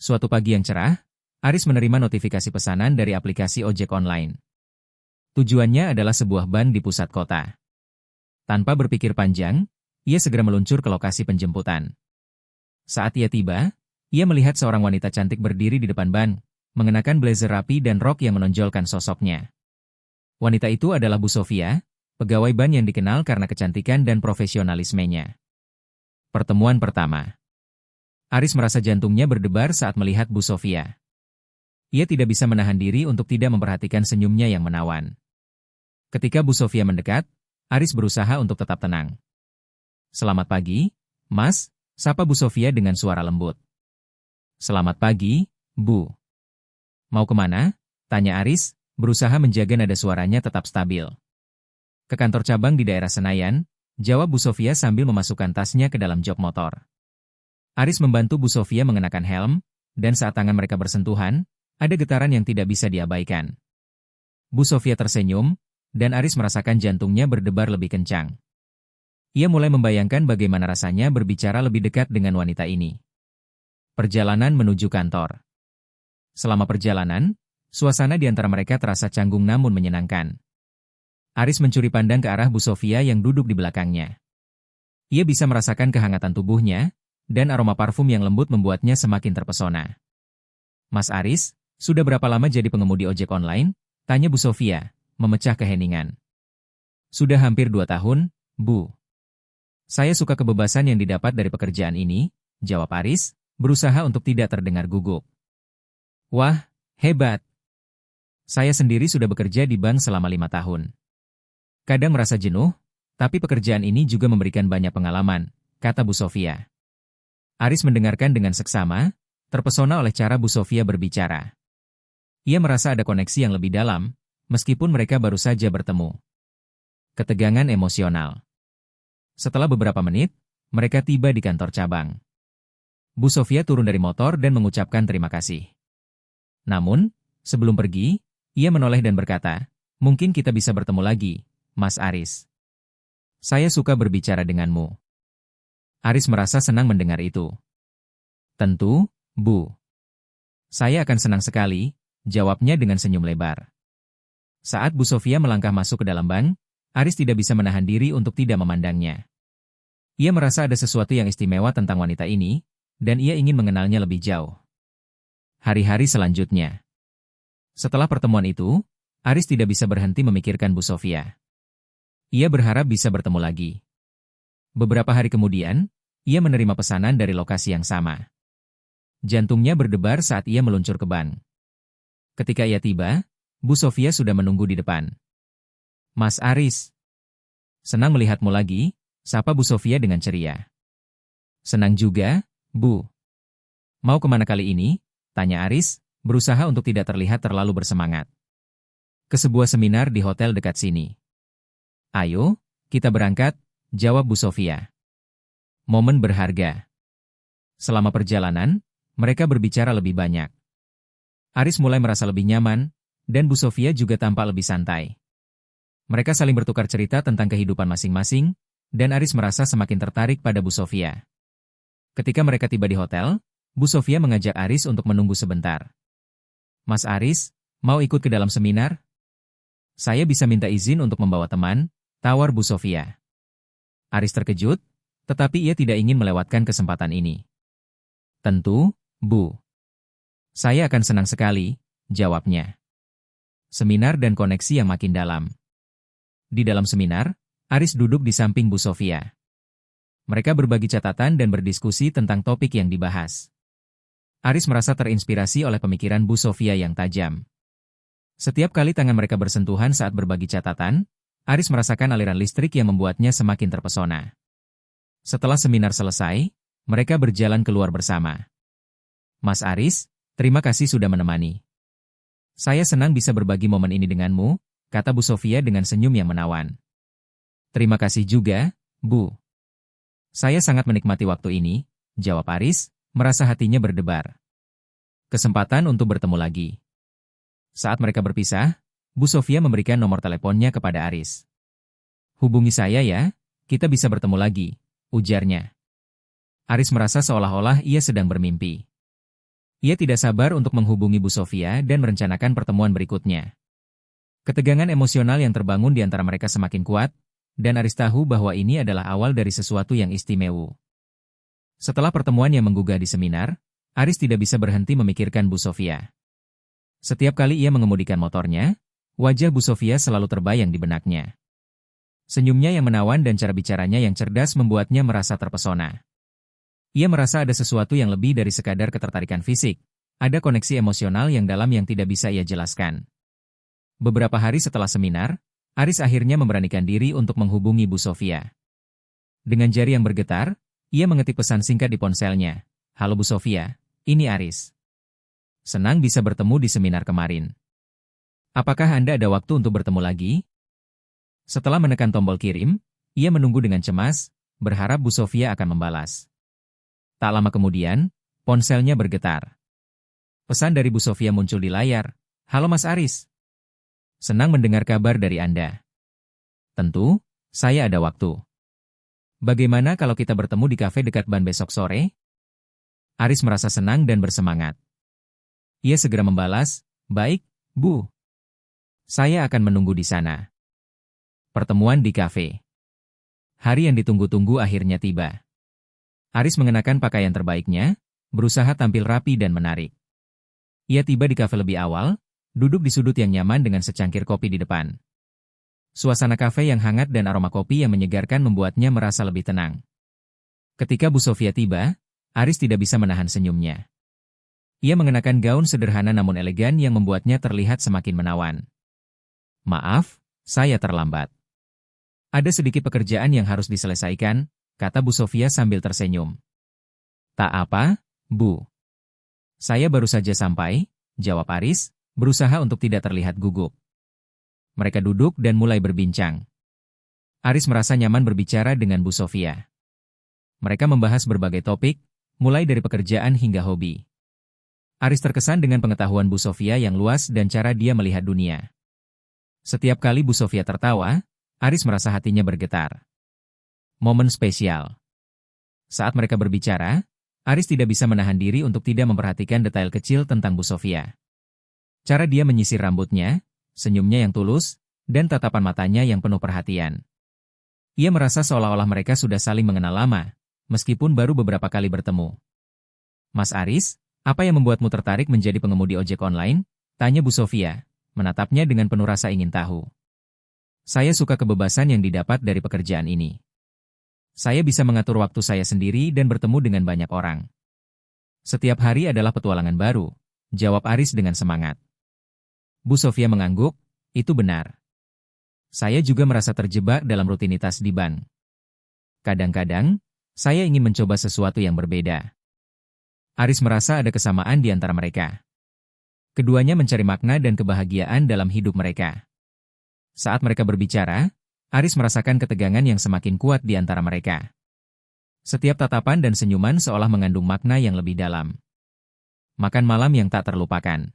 Suatu pagi yang cerah, Aris menerima notifikasi pesanan dari aplikasi ojek online. Tujuannya adalah sebuah ban di pusat kota. Tanpa berpikir panjang, ia segera meluncur ke lokasi penjemputan. Saat ia tiba, ia melihat seorang wanita cantik berdiri di depan ban, mengenakan blazer rapi dan rok yang menonjolkan sosoknya. Wanita itu adalah Bu Sofia, pegawai ban yang dikenal karena kecantikan dan profesionalismenya. Pertemuan pertama. Aris merasa jantungnya berdebar saat melihat Bu Sofia. Ia tidak bisa menahan diri untuk tidak memperhatikan senyumnya yang menawan. Ketika Bu Sofia mendekat, Aris berusaha untuk tetap tenang. "Selamat pagi, Mas," sapa Bu Sofia dengan suara lembut. "Selamat pagi, Bu." "Mau kemana?" tanya Aris, berusaha menjaga nada suaranya tetap stabil. "Ke kantor cabang di daerah Senayan," jawab Bu Sofia sambil memasukkan tasnya ke dalam jok motor. Aris membantu Bu Sofia mengenakan helm, dan saat tangan mereka bersentuhan, ada getaran yang tidak bisa diabaikan. Bu Sofia tersenyum, dan Aris merasakan jantungnya berdebar lebih kencang. Ia mulai membayangkan bagaimana rasanya berbicara lebih dekat dengan wanita ini. Perjalanan menuju kantor. Selama perjalanan, suasana di antara mereka terasa canggung namun menyenangkan. Aris mencuri pandang ke arah Bu Sofia yang duduk di belakangnya. Ia bisa merasakan kehangatan tubuhnya, dan aroma parfum yang lembut membuatnya semakin terpesona. "Mas Aris, sudah berapa lama jadi pengemudi ojek online?" tanya Bu Sofia, memecah keheningan. "Sudah hampir 2 tahun, Bu. Saya suka kebebasan yang didapat dari pekerjaan ini," jawab Aris, berusaha untuk tidak terdengar gugup. "Wah, hebat. Saya sendiri sudah bekerja di bank selama 5 tahun. Kadang merasa jenuh, tapi pekerjaan ini juga memberikan banyak pengalaman," kata Bu Sofia. Aris mendengarkan dengan seksama, terpesona oleh cara Bu Sofia berbicara. Ia merasa ada koneksi yang lebih dalam, meskipun mereka baru saja bertemu. Ketegangan emosional. Setelah beberapa menit, mereka tiba di kantor cabang. Bu Sofia turun dari motor dan mengucapkan terima kasih. Namun, sebelum pergi, ia menoleh dan berkata, "Mungkin kita bisa bertemu lagi, Mas Aris. Saya suka berbicara denganmu." Aris merasa senang mendengar itu. "Tentu, Bu. Saya akan senang sekali," jawabnya dengan senyum lebar. Saat Bu Sofia melangkah masuk ke dalam bank, Aris tidak bisa menahan diri untuk tidak memandangnya. Ia merasa ada sesuatu yang istimewa tentang wanita ini, dan ia ingin mengenalnya lebih jauh. Hari-hari selanjutnya. Setelah pertemuan itu, Aris tidak bisa berhenti memikirkan Bu Sofia. Ia berharap bisa bertemu lagi. Beberapa hari kemudian, ia menerima pesanan dari lokasi yang sama. Jantungnya berdebar saat ia meluncur ke bank. Ketika ia tiba, Bu Sofia sudah menunggu di depan. "Mas Aris. Senang melihatmu lagi," sapa Bu Sofia dengan ceria. "Senang juga, Bu. Mau kemana kali ini?" tanya Aris, berusaha untuk tidak terlihat terlalu bersemangat. "Ke sebuah seminar di hotel dekat sini." "Ayo, kita berangkat," jawab Bu Sofia. Momen berharga. Selama perjalanan, mereka berbicara lebih banyak. Aris mulai merasa lebih nyaman, dan Bu Sofia juga tampak lebih santai. Mereka saling bertukar cerita tentang kehidupan masing-masing, dan Aris merasa semakin tertarik pada Bu Sofia. Ketika mereka tiba di hotel, Bu Sofia mengajak Aris untuk menunggu sebentar. "Mas Aris, mau ikut ke dalam seminar? Saya bisa minta izin untuk membawa teman," tawar Bu Sofia. Aris terkejut, tetapi ia tidak ingin melewatkan kesempatan ini. "Tentu, Bu. Saya akan senang sekali," jawabnya. Seminar dan koneksi yang makin dalam. Di dalam seminar, Aris duduk di samping Bu Sofia. Mereka berbagi catatan dan berdiskusi tentang topik yang dibahas. Aris merasa terinspirasi oleh pemikiran Bu Sofia yang tajam. Setiap kali tangan mereka bersentuhan saat berbagi catatan, Aris merasakan aliran listrik yang membuatnya semakin terpesona. Setelah seminar selesai, mereka berjalan keluar bersama. "Mas Aris, terima kasih sudah menemani. Saya senang bisa berbagi momen ini denganmu," kata Bu Sofia dengan senyum yang menawan. "Terima kasih juga, Bu. Saya sangat menikmati waktu ini," jawab Aris, merasa hatinya berdebar. Kesempatan untuk bertemu lagi. Saat mereka berpisah, Bu Sofia memberikan nomor teleponnya kepada Aris. "Hubungi saya ya, kita bisa bertemu lagi," ujarnya. Aris merasa seolah-olah ia sedang bermimpi. Ia tidak sabar untuk menghubungi Bu Sofia dan merencanakan pertemuan berikutnya. Ketegangan emosional yang terbangun di antara mereka semakin kuat, dan Aris tahu bahwa ini adalah awal dari sesuatu yang istimewa. Setelah pertemuan yang menggugah di seminar, Aris tidak bisa berhenti memikirkan Bu Sofia. Setiap kali ia mengemudikan motornya, wajah Bu Sofia selalu terbayang di benaknya. Senyumnya yang menawan dan cara bicaranya yang cerdas membuatnya merasa terpesona. Ia merasa ada sesuatu yang lebih dari sekadar ketertarikan fisik, ada koneksi emosional yang dalam yang tidak bisa ia jelaskan. Beberapa hari setelah seminar, Aris akhirnya memberanikan diri untuk menghubungi Bu Sofia. Dengan jari yang bergetar, ia mengetik pesan singkat di ponselnya. "Halo Bu Sofia, ini Aris. Senang bisa bertemu di seminar kemarin. Apakah Anda ada waktu untuk bertemu lagi?" Setelah menekan tombol kirim, ia menunggu dengan cemas, berharap Bu Sofia akan membalas. Tak lama kemudian, ponselnya bergetar. Pesan dari Bu Sofia muncul di layar. "Halo Mas Aris. Senang mendengar kabar dari Anda. Tentu, saya ada waktu. Bagaimana kalau kita bertemu di kafe dekat Ban besok sore?" Aris merasa senang dan bersemangat. Ia segera membalas, "Baik, Bu. Saya akan menunggu di sana." Pertemuan di kafe. Hari yang ditunggu-tunggu akhirnya tiba. Aris mengenakan pakaian terbaiknya, berusaha tampil rapi dan menarik. Ia tiba di kafe lebih awal, duduk di sudut yang nyaman dengan secangkir kopi di depan. Suasana kafe yang hangat dan aroma kopi yang menyegarkan membuatnya merasa lebih tenang. Ketika Bu Sofia tiba, Aris tidak bisa menahan senyumnya. Ia mengenakan gaun sederhana namun elegan yang membuatnya terlihat semakin menawan. "Maaf, saya terlambat. Ada sedikit pekerjaan yang harus diselesaikan," kata Bu Sofia sambil tersenyum. "Tak apa, Bu. Saya baru saja sampai," jawab Aris, berusaha untuk tidak terlihat gugup. Mereka duduk dan mulai berbincang. Aris merasa nyaman berbicara dengan Bu Sofia. Mereka membahas berbagai topik, mulai dari pekerjaan hingga hobi. Aris terkesan dengan pengetahuan Bu Sofia yang luas dan cara dia melihat dunia. Setiap kali Bu Sofia tertawa, Aris merasa hatinya bergetar. Momen spesial. Saat mereka berbicara, Aris tidak bisa menahan diri untuk tidak memperhatikan detail kecil tentang Bu Sofia. Cara dia menyisir rambutnya, senyumnya yang tulus, dan tatapan matanya yang penuh perhatian. Ia merasa seolah-olah mereka sudah saling mengenal lama, meskipun baru beberapa kali bertemu. "Mas Aris, apa yang membuatmu tertarik menjadi pengemudi ojek online?" tanya Bu Sofia, menatapnya dengan penuh rasa ingin tahu. "Saya suka kebebasan yang didapat dari pekerjaan ini. Saya bisa mengatur waktu saya sendiri dan bertemu dengan banyak orang. Setiap hari adalah petualangan baru," jawab Aris dengan semangat. Bu Sofia mengangguk, "Itu benar. Saya juga merasa terjebak dalam rutinitas di bank. Kadang-kadang, saya ingin mencoba sesuatu yang berbeda." Aris merasa ada kesamaan di antara mereka. Keduanya mencari makna dan kebahagiaan dalam hidup mereka. Saat mereka berbicara, Aris merasakan ketegangan yang semakin kuat di antara mereka. Setiap tatapan dan senyuman seolah mengandung makna yang lebih dalam. Makan malam yang tak terlupakan.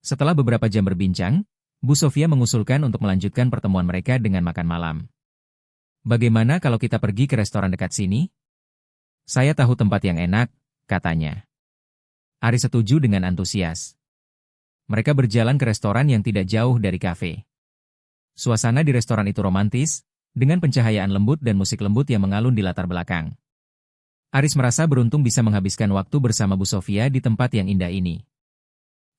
Setelah beberapa jam berbincang, Bu Sofia mengusulkan untuk melanjutkan pertemuan mereka dengan makan malam. "Bagaimana kalau kita pergi ke restoran dekat sini? Saya tahu tempat yang enak," katanya. Aris setuju dengan antusias. Mereka berjalan ke restoran yang tidak jauh dari kafe. Suasana di restoran itu romantis, dengan pencahayaan lembut dan musik lembut yang mengalun di latar belakang. Aris merasa beruntung bisa menghabiskan waktu bersama Bu Sofia di tempat yang indah ini.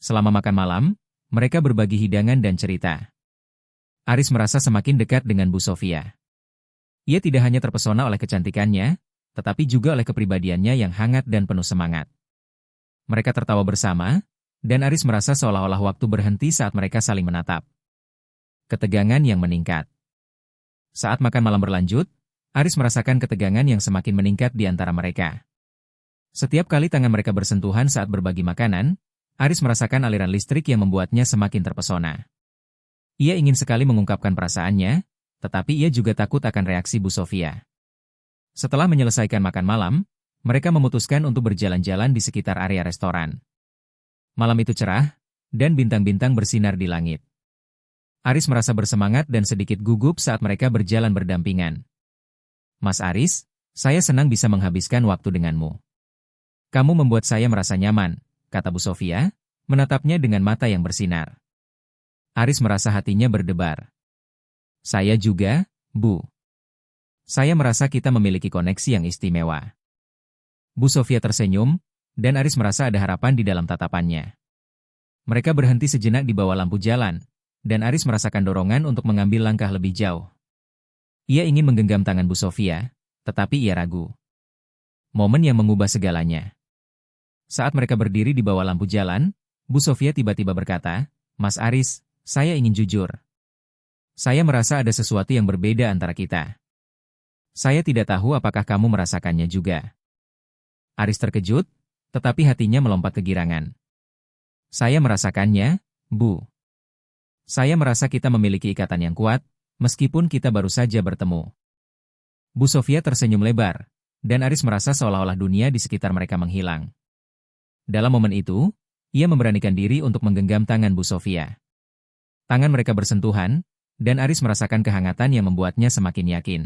Selama makan malam, mereka berbagi hidangan dan cerita. Aris merasa semakin dekat dengan Bu Sofia. Ia tidak hanya terpesona oleh kecantikannya, tetapi juga oleh kepribadiannya yang hangat dan penuh semangat. Mereka tertawa bersama, dan Aris merasa seolah-olah waktu berhenti saat mereka saling menatap. Ketegangan yang meningkat. Saat makan malam berlanjut, Aris merasakan ketegangan yang semakin meningkat di antara mereka. Setiap kali tangan mereka bersentuhan saat berbagi makanan, Aris merasakan aliran listrik yang membuatnya semakin terpesona. Ia ingin sekali mengungkapkan perasaannya, tetapi ia juga takut akan reaksi Bu Sofia. Setelah menyelesaikan makan malam, mereka memutuskan untuk berjalan-jalan di sekitar area restoran. Malam itu cerah, dan bintang-bintang bersinar di langit. Aris merasa bersemangat dan sedikit gugup saat mereka berjalan berdampingan. "Mas Aris, saya senang bisa menghabiskan waktu denganmu. Kamu membuat saya merasa nyaman," kata Bu Sofia, menatapnya dengan mata yang bersinar. Aris merasa hatinya berdebar. Saya juga, Bu. Saya merasa kita memiliki koneksi yang istimewa. Bu Sofia tersenyum, dan Aris merasa ada harapan di dalam tatapannya. Mereka berhenti sejenak di bawah lampu jalan, dan Aris merasakan dorongan untuk mengambil langkah lebih jauh. Ia ingin menggenggam tangan Bu Sofia, tetapi ia ragu. Momen yang mengubah segalanya. Saat mereka berdiri di bawah lampu jalan, Bu Sofia tiba-tiba berkata, "Mas Aris, saya ingin jujur. Saya merasa ada sesuatu yang berbeda antara kita. Saya tidak tahu apakah kamu merasakannya juga." Aris terkejut, tetapi hatinya melompat kegirangan. Saya merasakannya, Bu. Saya merasa kita memiliki ikatan yang kuat, meskipun kita baru saja bertemu. Bu Sofia tersenyum lebar, dan Aris merasa seolah-olah dunia di sekitar mereka menghilang. Dalam momen itu, ia memberanikan diri untuk menggenggam tangan Bu Sofia. Tangan mereka bersentuhan, dan Aris merasakan kehangatan yang membuatnya semakin yakin.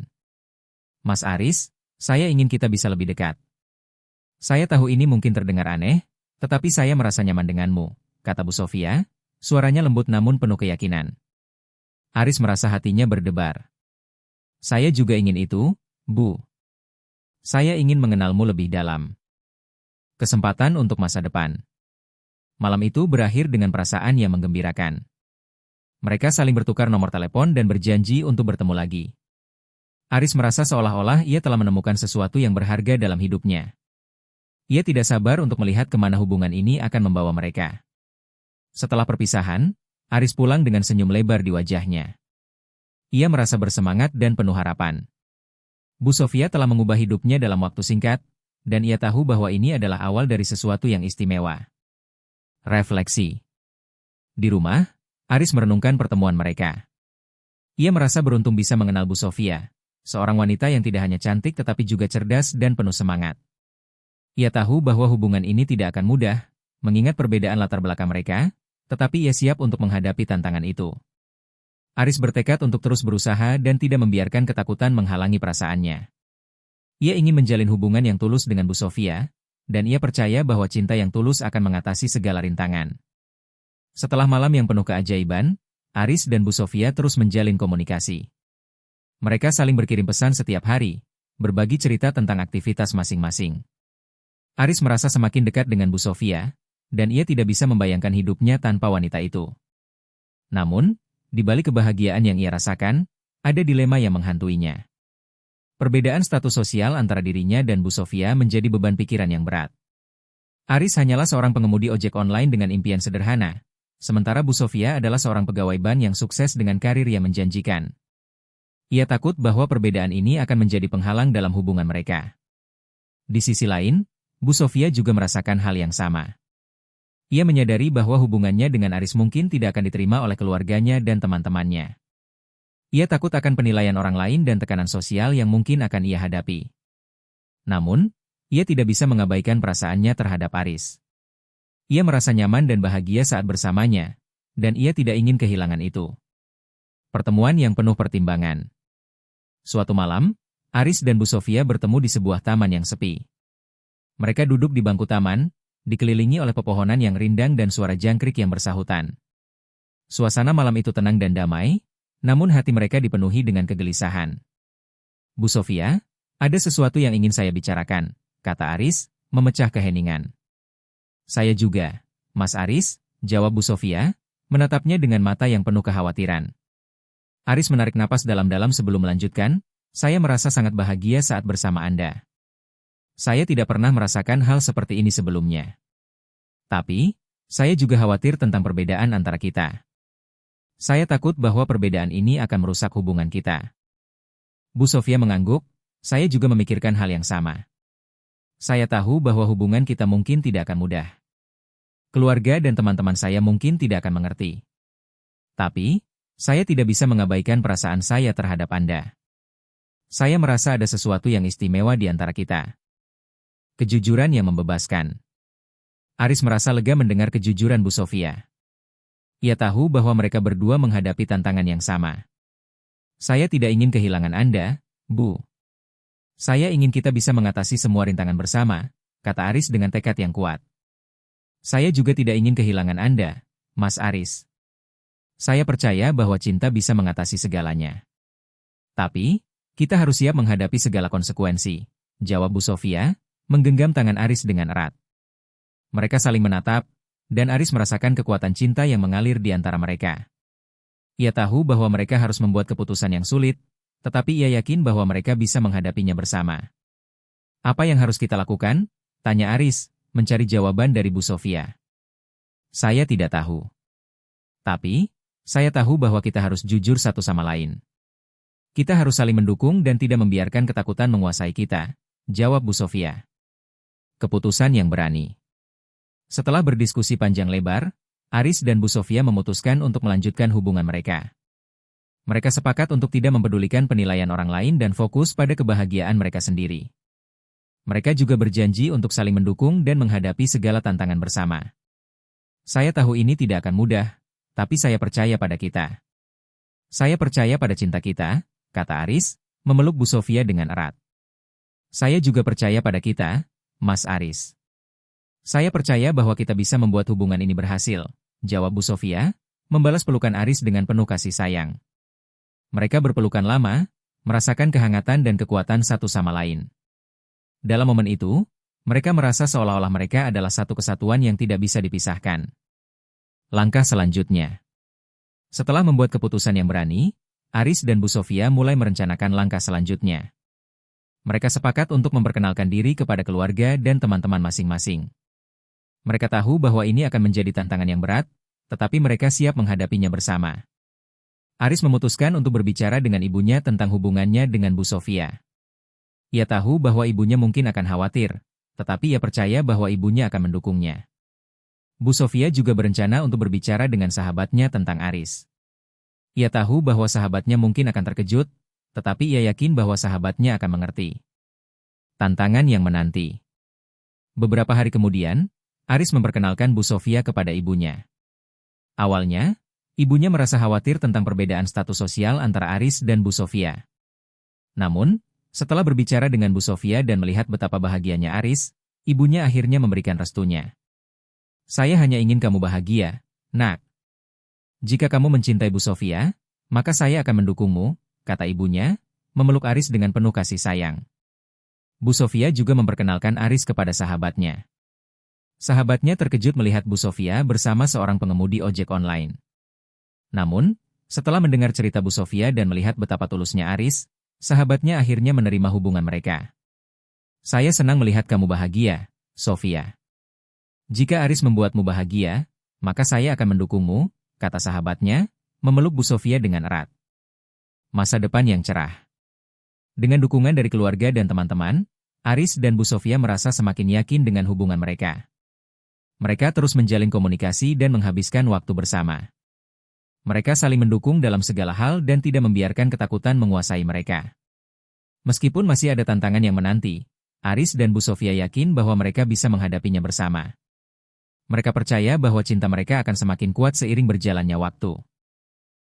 Mas Aris, saya ingin kita bisa lebih dekat. Saya tahu ini mungkin terdengar aneh, tetapi saya merasa nyaman denganmu, kata Bu Sofia. Suaranya lembut namun penuh keyakinan. Aris merasa hatinya berdebar. Saya juga ingin itu, Bu. Saya ingin mengenalmu lebih dalam. Kesempatan untuk masa depan. Malam itu berakhir dengan perasaan yang menggembirakan. Mereka saling bertukar nomor telepon dan berjanji untuk bertemu lagi. Aris merasa seolah-olah ia telah menemukan sesuatu yang berharga dalam hidupnya. Ia tidak sabar untuk melihat kemana hubungan ini akan membawa mereka. Setelah perpisahan, Aris pulang dengan senyum lebar di wajahnya. Ia merasa bersemangat dan penuh harapan. Bu Sofia telah mengubah hidupnya dalam waktu singkat, dan ia tahu bahwa ini adalah awal dari sesuatu yang istimewa. Refleksi. Di rumah, Aris merenungkan pertemuan mereka. Ia merasa beruntung bisa mengenal Bu Sofia, seorang wanita yang tidak hanya cantik tetapi juga cerdas dan penuh semangat. Ia tahu bahwa hubungan ini tidak akan mudah, mengingat perbedaan latar belakang mereka, tetapi ia siap untuk menghadapi tantangan itu. Aris bertekad untuk terus berusaha dan tidak membiarkan ketakutan menghalangi perasaannya. Ia ingin menjalin hubungan yang tulus dengan Bu Sofia, dan ia percaya bahwa cinta yang tulus akan mengatasi segala rintangan. Setelah malam yang penuh keajaiban, Aris dan Bu Sofia terus menjalin komunikasi. Mereka saling berkirim pesan setiap hari, berbagi cerita tentang aktivitas masing-masing. Aris merasa semakin dekat dengan Bu Sofia, dan ia tidak bisa membayangkan hidupnya tanpa wanita itu. Namun, di balik kebahagiaan yang ia rasakan, ada dilema yang menghantuinya. Perbedaan status sosial antara dirinya dan Bu Sofia menjadi beban pikiran yang berat. Aris hanyalah seorang pengemudi ojek online dengan impian sederhana, sementara Bu Sofia adalah seorang pegawai bank yang sukses dengan karir yang menjanjikan. Ia takut bahwa perbedaan ini akan menjadi penghalang dalam hubungan mereka. Di sisi lain, Bu Sofia juga merasakan hal yang sama. Ia menyadari bahwa hubungannya dengan Aris mungkin tidak akan diterima oleh keluarganya dan teman-temannya. Ia takut akan penilaian orang lain dan tekanan sosial yang mungkin akan ia hadapi. Namun, ia tidak bisa mengabaikan perasaannya terhadap Aris. Ia merasa nyaman dan bahagia saat bersamanya, dan ia tidak ingin kehilangan itu. Pertemuan yang penuh pertimbangan. Suatu malam, Aris dan Bu Sofia bertemu di sebuah taman yang sepi. Mereka duduk di bangku taman, dikelilingi oleh pepohonan yang rindang dan suara jangkrik yang bersahutan. Suasana malam itu tenang dan damai, namun hati mereka dipenuhi dengan kegelisahan. Bu Sofia, ada sesuatu yang ingin saya bicarakan, kata Aris, memecah keheningan. Saya juga, Mas Aris, jawab Bu Sofia, menatapnya dengan mata yang penuh kekhawatiran. Aris menarik napas dalam-dalam sebelum melanjutkan, saya merasa sangat bahagia saat bersama Anda. Saya tidak pernah merasakan hal seperti ini sebelumnya. Tapi, saya juga khawatir tentang perbedaan antara kita. Saya takut bahwa perbedaan ini akan merusak hubungan kita. Bu Sofia mengangguk, saya juga memikirkan hal yang sama. Saya tahu bahwa hubungan kita mungkin tidak akan mudah. Keluarga dan teman-teman saya mungkin tidak akan mengerti. Tapi, saya tidak bisa mengabaikan perasaan saya terhadap Anda. Saya merasa ada sesuatu yang istimewa di antara kita. Kejujuran yang membebaskan. Aris merasa lega mendengar kejujuran Bu Sofia. Ia tahu bahwa mereka berdua menghadapi tantangan yang sama. Saya tidak ingin kehilangan Anda, Bu. Saya ingin kita bisa mengatasi semua rintangan bersama, kata Aris dengan tekad yang kuat. Saya juga tidak ingin kehilangan Anda, Mas Aris. Saya percaya bahwa cinta bisa mengatasi segalanya. Tapi, kita harus siap menghadapi segala konsekuensi, jawab Bu Sofia, menggenggam tangan Aris dengan erat. Mereka saling menatap, dan Aris merasakan kekuatan cinta yang mengalir di antara mereka. Ia tahu bahwa mereka harus membuat keputusan yang sulit, tetapi ia yakin bahwa mereka bisa menghadapinya bersama. Apa yang harus kita lakukan? Tanya Aris, mencari jawaban dari Bu Sofia. Saya tidak tahu. Tapi, saya tahu bahwa kita harus jujur satu sama lain. Kita harus saling mendukung dan tidak membiarkan ketakutan menguasai kita, jawab Bu Sofia. Keputusan yang berani. Setelah berdiskusi panjang lebar, Aris dan Bu Sofia memutuskan untuk melanjutkan hubungan mereka. Mereka sepakat untuk tidak mempedulikan penilaian orang lain dan fokus pada kebahagiaan mereka sendiri. Mereka juga berjanji untuk saling mendukung dan menghadapi segala tantangan bersama. Saya tahu ini tidak akan mudah, tapi saya percaya pada kita. Saya percaya pada cinta kita, kata Aris, memeluk Bu Sofia dengan erat. Saya juga percaya pada kita, Mas Aris. Saya percaya bahwa kita bisa membuat hubungan ini berhasil, jawab Bu Sofia, membalas pelukan Aris dengan penuh kasih sayang. Mereka berpelukan lama, merasakan kehangatan dan kekuatan satu sama lain. Dalam momen itu, mereka merasa seolah-olah mereka adalah satu kesatuan yang tidak bisa dipisahkan. Langkah selanjutnya. Setelah membuat keputusan yang berani, Aris dan Bu Sofia mulai merencanakan langkah selanjutnya. Mereka sepakat untuk memperkenalkan diri kepada keluarga dan teman-teman masing-masing. Mereka tahu bahwa ini akan menjadi tantangan yang berat, tetapi mereka siap menghadapinya bersama. Aris memutuskan untuk berbicara dengan ibunya tentang hubungannya dengan Bu Sofia. Ia tahu bahwa ibunya mungkin akan khawatir, tetapi ia percaya bahwa ibunya akan mendukungnya. Bu Sofia juga berencana untuk berbicara dengan sahabatnya tentang Aris. Ia tahu bahwa sahabatnya mungkin akan terkejut, tetapi ia yakin bahwa sahabatnya akan mengerti. Tantangan yang menanti. Beberapa hari kemudian, Aris memperkenalkan Bu Sofia kepada ibunya. Awalnya, ibunya merasa khawatir tentang perbedaan status sosial antara Aris dan Bu Sofia. Namun, setelah berbicara dengan Bu Sofia dan melihat betapa bahagianya Aris, ibunya akhirnya memberikan restunya. Saya hanya ingin kamu bahagia, Nak. Jika kamu mencintai Bu Sofia, maka saya akan mendukungmu, kata ibunya, memeluk Aris dengan penuh kasih sayang. Bu Sofia juga memperkenalkan Aris kepada sahabatnya. Sahabatnya terkejut melihat Bu Sofia bersama seorang pengemudi ojek online. Namun, setelah mendengar cerita Bu Sofia dan melihat betapa tulusnya Aris, sahabatnya akhirnya menerima hubungan mereka. Saya senang melihat kamu bahagia, Sofia. Jika Aris membuatmu bahagia, maka saya akan mendukungmu, kata sahabatnya, memeluk Bu Sofia dengan erat. Masa depan yang cerah. Dengan dukungan dari keluarga dan teman-teman, Aris dan Bu Sofia merasa semakin yakin dengan hubungan mereka. Mereka terus menjalin komunikasi dan menghabiskan waktu bersama. Mereka saling mendukung dalam segala hal dan tidak membiarkan ketakutan menguasai mereka. Meskipun masih ada tantangan yang menanti, Aris dan Bu Sofia yakin bahwa mereka bisa menghadapinya bersama. Mereka percaya bahwa cinta mereka akan semakin kuat seiring berjalannya waktu.